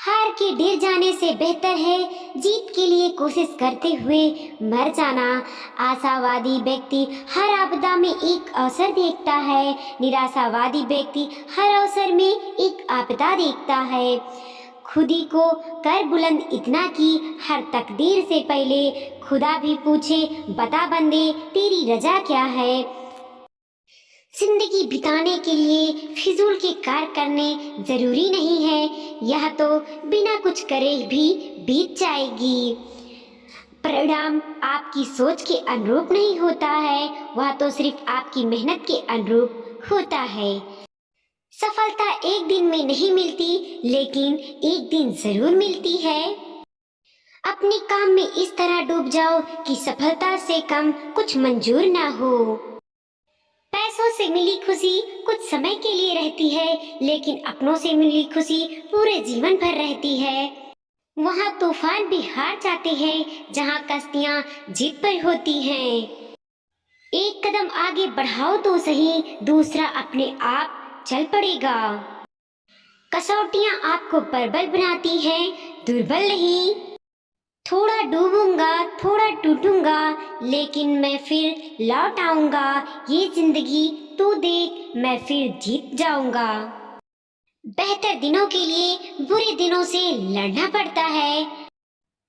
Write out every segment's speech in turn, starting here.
हार के डर जाने से बेहतर है जीत के लिए कोशिश करते हुए मर जाना। आशावादी व्यक्ति हर आपदा में एक अवसर देखता है, निराशावादी व्यक्ति हर अवसर में एक आपदा देखता है। खुदी को कर बुलंद इतना कि हर तकदीर से पहले खुदा भी पूछे, बता बंदे तेरी रजा क्या है। जिंदगी बिताने के लिए फिजूल के कार्य करने जरूरी नहीं है, यह तो बिना कुछ करे भी बीत जाएगी। परिणाम आपकी सोच के अनुरूप नहीं होता है, वह तो सिर्फ आपकी मेहनत के अनुरूप होता है। सफलता एक दिन में नहीं मिलती, लेकिन एक दिन जरूर मिलती है। अपने काम में इस तरह डूब जाओ कि सफलता से कम कुछ मंजूर ना हो। पैसों से मिली खुशी कुछ समय के लिए रहती है, लेकिन अपनों से मिली खुशी पूरे जीवन भर रहती है। वहाँ तूफान भी हार जाते हैं जहाँ कश्तियाँ जीत पर होती हैं। एक कदम आगे बढ़ाओ तो सही, दूसरा अपने आप चल पड़ेगा। कसौटियाँ आपको प्रबल बनाती हैं, दुर्बल नहीं। थोड़ा डूबूंगा, थोड़ा टूटूंगा, लेकिन मैं फिर लौट आऊंगा। ये जिंदगी तू देख, मैं फिर जीत जाऊंगा। बेहतर दिनों के लिए बुरे दिनों से लड़ना पड़ता है।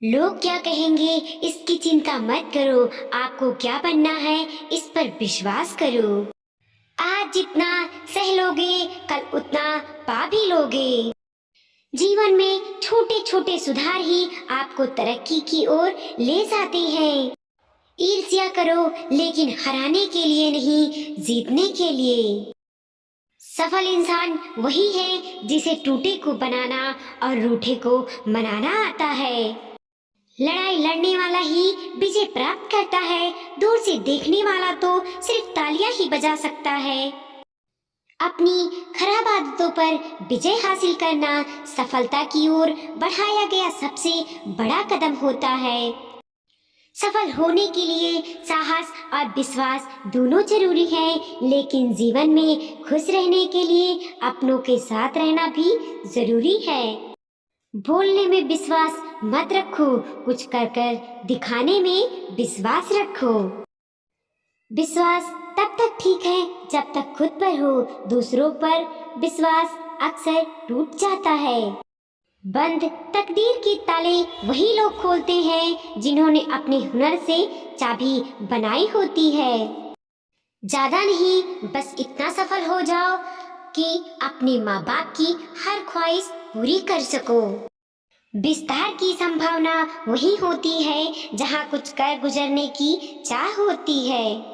लोग क्या कहेंगे इसकी चिंता मत करो, आपको क्या बनना है इस पर विश्वास करो। आज जितना सह लोगे कल उतना पा भी लोगे। जीवन में छोटे छोटे सुधार ही आपको तरक्की की ओर ले जाते हैं। ईर्ष्या करो, लेकिन हराने के लिए नहीं, जीतने के लिए। सफल इंसान वही है जिसे टूटे को बनाना और रूठे को मनाना आता है। लड़ाई लड़ने वाला ही विजय प्राप्त करता है, दूर से देखने वाला तो सिर्फ तालियां ही बजा सकता है। अपनी खराब आदतों पर विजय हासिल करना सफलता की ओर बढ़ाया गया सबसे बड़ा कदम होता है। सफल होने के लिए साहस और विश्वास दोनों जरूरी है, लेकिन जीवन में खुश रहने के लिए अपनों के साथ रहना भी जरूरी है। बोलने में विश्वास मत रखो, कुछ कर कर दिखाने में विश्वास रखो। विश्वास तब तक ठीक है जब तक खुद पर हो, दूसरों पर विश्वास अक्सर टूट जाता है। बंद तकदीर के ताले वही लोग खोलते हैं जिन्होंने अपने हुनर से चाबी बनाई होती है। ज्यादा नहीं, बस इतना सफल हो जाओ कि अपने माँ बाप की हर ख्वाहिश पूरी कर सको। विस्तार की संभावना वही होती है जहाँ कुछ कर गुजरने की चाह होती है।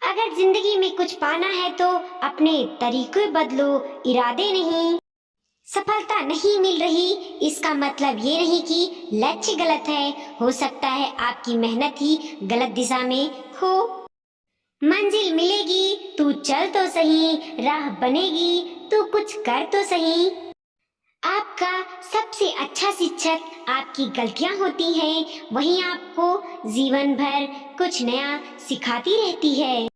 अगर जिंदगी में कुछ पाना है तो अपने तरीके बदलो, इरादे नहीं। सफलता नहीं मिल रही इसका मतलब ये नहीं कि लक्ष्य गलत है, हो सकता है आपकी मेहनत ही गलत दिशा में हो। मंजिल मिलेगी तू चल तो सही, राह बनेगी तू कुछ कर तो सही। आपका सबसे अच्छा शिक्षक आपकी गलतियां होती हैं, वही आपको जीवन भर कुछ नया सिखाती रहती है।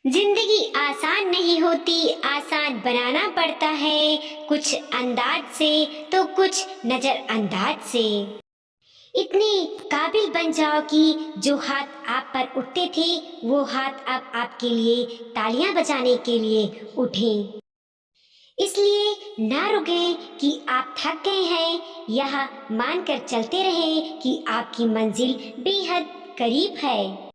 जिंदगी आसान नहीं होती, आसान बनाना पड़ता है, कुछ अंदाज से तो कुछ नजरअंदाज से। इतने काबिल बन जाओ कि जो हाथ आप पर उठते थे वो हाथ अब आपके लिए तालियां बजाने के लिए उठें। इसलिए ना रुके कि आप थक गए हैं, यह मानकर चलते रहे कि आपकी मंजिल बेहद करीब है।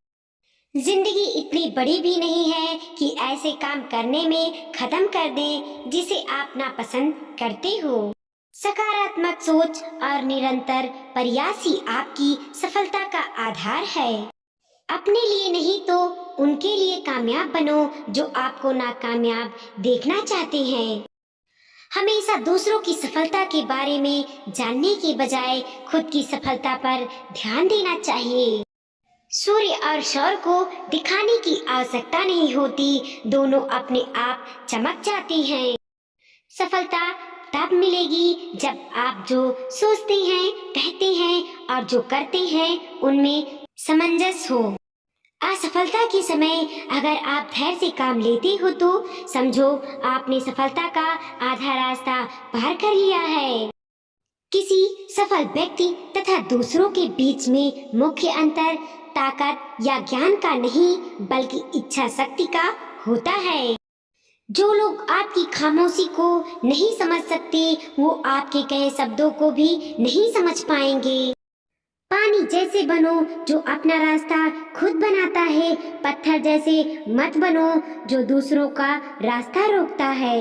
जिंदगी इतनी बड़ी भी नहीं है कि ऐसे काम करने में खत्म कर दें जिसे आप नापसंद करते हो। सकारात्मक सोच और निरंतर प्रयास ही आपकी सफलता का आधार है। अपने लिए नहीं तो उनके लिए कामयाब बनो जो आपको नाकामयाब देखना चाहते हैं। हमेशा दूसरों की सफलता के बारे में जानने के बजाय खुद की सफलता पर ध्यान देना चाहिए। सूर्य और सौर को दिखाने की आवश्यकता नहीं होती, दोनों अपने आप चमक जाते हैं। सफलता तब मिलेगी जब आप जो सोचते हैं, कहते हैं और जो करते हैं उनमें सामंजस्य हो। असफलता के समय अगर आप धैर्य से काम लेते हो तो समझो आपने सफलता का आधा रास्ता पार कर लिया है। सफल व्यक्ति तथा दूसरों के बीच में मुख्य अंतर ताकत या ज्ञान का नहीं बल्कि इच्छा शक्ति का होता है। जो लोग आपकी खामोशी को नहीं समझ सकते वो आपके कहे शब्दों को भी नहीं समझ पाएंगे। पानी जैसे बनो जो अपना रास्ता खुद बनाता है, पत्थर जैसे मत बनो जो दूसरों का रास्ता रोकता है।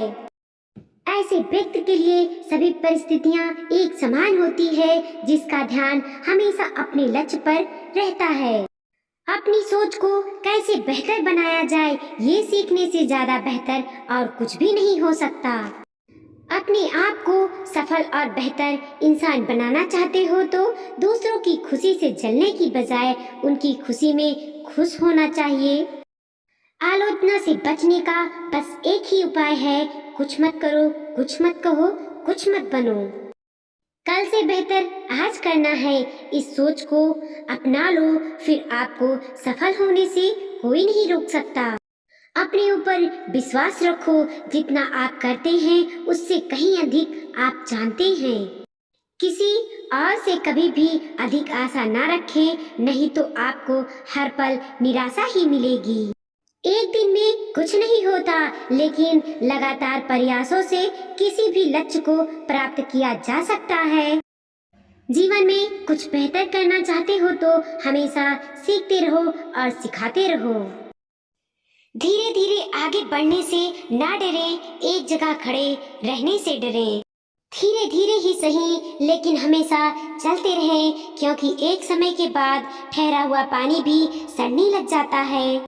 ऐसे व्यक्ति के लिए सभी परिस्थितियां एक समान होती है, जिसका ध्यान हमेशा अपने लक्ष्य पर रहता है। अपनी सोच को कैसे बेहतर बनाया जाए ये सीखने से ज्यादा बेहतर और कुछ भी नहीं हो सकता। अपने आप को सफल और बेहतर इंसान बनाना चाहते हो तो दूसरों की खुशी से जलने की बजाय उनकी खुशी में खुश होना चाहिए। आलोचना से बचने का बस एक ही उपाय है, कुछ मत करो, कुछ मत कहो, कुछ मत बनो। कल से बेहतर आज करना है, इस सोच को अपना लो, फिर आपको सफल होने से कोई नहीं रोक सकता। अपने ऊपर विश्वास रखो, जितना आप करते हैं उससे कहीं अधिक आप जानते हैं। किसी और से कभी भी अधिक आशा ना रखें, नहीं तो आपको हर पल निराशा ही मिलेगी। एक दिन में कुछ नहीं होता, लेकिन लगातार प्रयासों से किसी भी लक्ष्य को प्राप्त किया जा सकता है। जीवन में कुछ बेहतर करना चाहते हो तो हमेशा सीखते रहो और सिखाते रहो। धीरे धीरे आगे बढ़ने से ना डरें, एक जगह खड़े रहने से डरें। धीरे धीरे ही सही लेकिन हमेशा चलते रहें, क्योंकि एक समय के बाद ठहरा हुआ पानी भी सड़ने लग जाता है।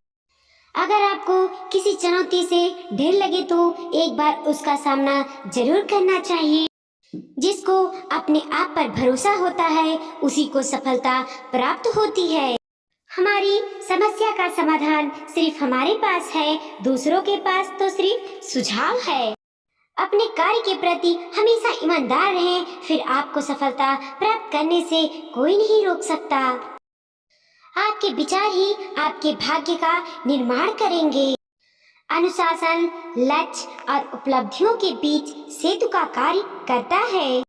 अगर आपको किसी चुनौती से डर लगे तो एक बार उसका सामना जरूर करना चाहिए। जिसको अपने आप पर भरोसा होता है उसी को सफलता प्राप्त होती है। हमारी समस्या का समाधान सिर्फ हमारे पास है, दूसरों के पास तो सिर्फ सुझाव है। अपने कार्य के प्रति हमेशा ईमानदार रहें, फिर आपको सफलता प्राप्त करने से कोई नहीं रोक सकता। आपके विचार ही आपके भाग्य का निर्माण करेंगे। अनुशासन, लक्ष्य और उपलब्धियों के बीच सेतु का कार्य करता है।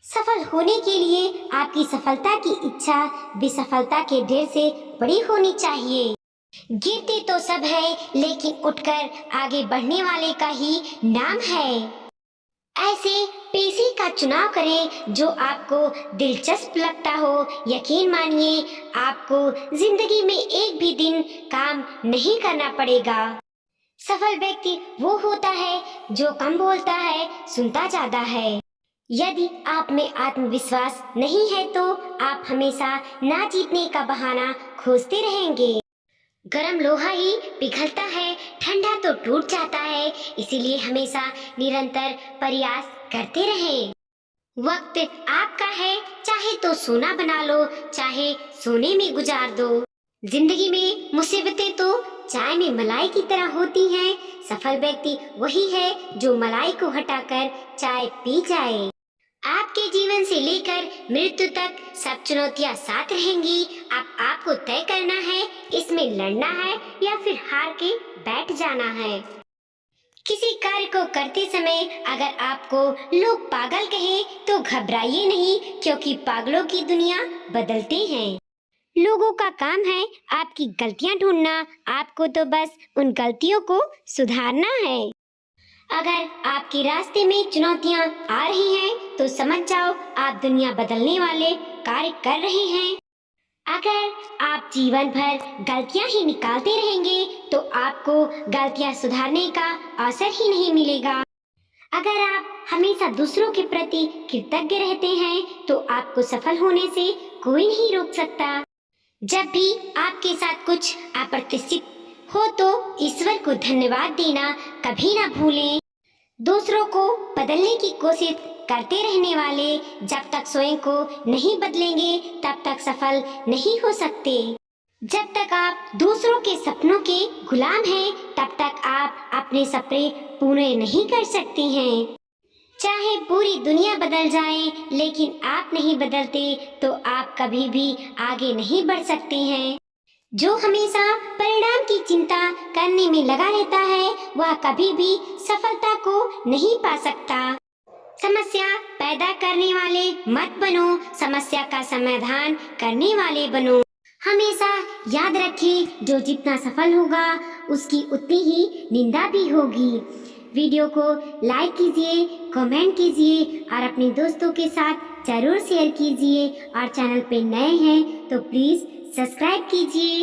सफल होने के लिए आपकी सफलता की इच्छा विसफलता के ढेर से बड़ी होनी चाहिए। गिरते तो सब है, लेकिन उठकर आगे बढ़ने वाले का ही नाम है। ऐसे पेशे का चुनाव करें जो आपको दिलचस्प लगता हो। यकीन मानिए आपको जिंदगी में एक भी दिन काम नहीं करना पड़ेगा। सफल व्यक्ति वो होता है जो कम बोलता है, सुनता ज्यादा है। यदि आप में आत्मविश्वास नहीं है तो आप हमेशा ना जीतने का बहाना खोजते रहेंगे। गरम लोहा ही पिघलता है, ठंडा तो टूट जाता है, इसीलिए हमेशा निरंतर प्रयास करते रहें। वक्त आपका है, चाहे तो सोना बना लो, चाहे सोने में गुजार दो। जिंदगी में मुसीबतें तो चाय में मलाई की तरह होती हैं। सफल व्यक्ति वही है जो मलाई को हटाकर चाय पी जाए। आपके जीवन से लेकर मृत्यु तक सब चुनौतियां साथ रहेंगी। अब आपको तय करना है इसमें लड़ना है या फिर हार के बैठ जाना है। किसी कार्य को करते समय अगर आपको लोग पागल कहें तो घबराइए नहीं, क्योंकि पागलों की दुनिया बदलते हैं। लोगों का काम है आपकी गलतियां ढूंढना, आपको तो बस उन गलतियों को सुधारना है। अगर आपके रास्ते में चुनौतियां आ रही हैं तो समझ जाओ आप दुनिया बदलने वाले कार्य कर रहे हैं। अगर आप जीवन भर गलतियां ही निकालते रहेंगे तो आपको गलतियां सुधारने का अवसर ही नहीं मिलेगा। अगर आप हमेशा दूसरों के प्रति कृतज्ञ रहते हैं तो आपको सफल होने से कोई नहीं रोक सकता। जब भी आपके साथ कुछ अप्रत्याशित हो तो ईश्वर को धन्यवाद देना कभी ना भूलें। दूसरों को बदलने की कोशिश करते रहने वाले जब तक स्वयं को नहीं बदलेंगे तब तक सफल नहीं हो सकते। जब तक आप दूसरों के सपनों के गुलाम हैं तब तक आप अपने सपने पूरे नहीं कर सकते हैं। चाहे पूरी दुनिया बदल जाए लेकिन आप नहीं बदलते तो आप कभी भी आगे नहीं बढ़ सकते हैं। जो हमेशा परिणाम की चिंता करने में लगा रहता है वह कभी भी सफलता को नहीं पा सकता। समस्या पैदा करने वाले मत बनो, समस्या का समाधान करने वाले बनो। हमेशा याद रखें, जो जितना सफल होगा उसकी उतनी ही निंदा भी होगी। वीडियो को लाइक कीजिए, कमेंट कीजिए और अपने दोस्तों के साथ जरूर शेयर कीजिए। और चैनल पे नए हैं तो प्लीज़ सब्सक्राइब कीजिए।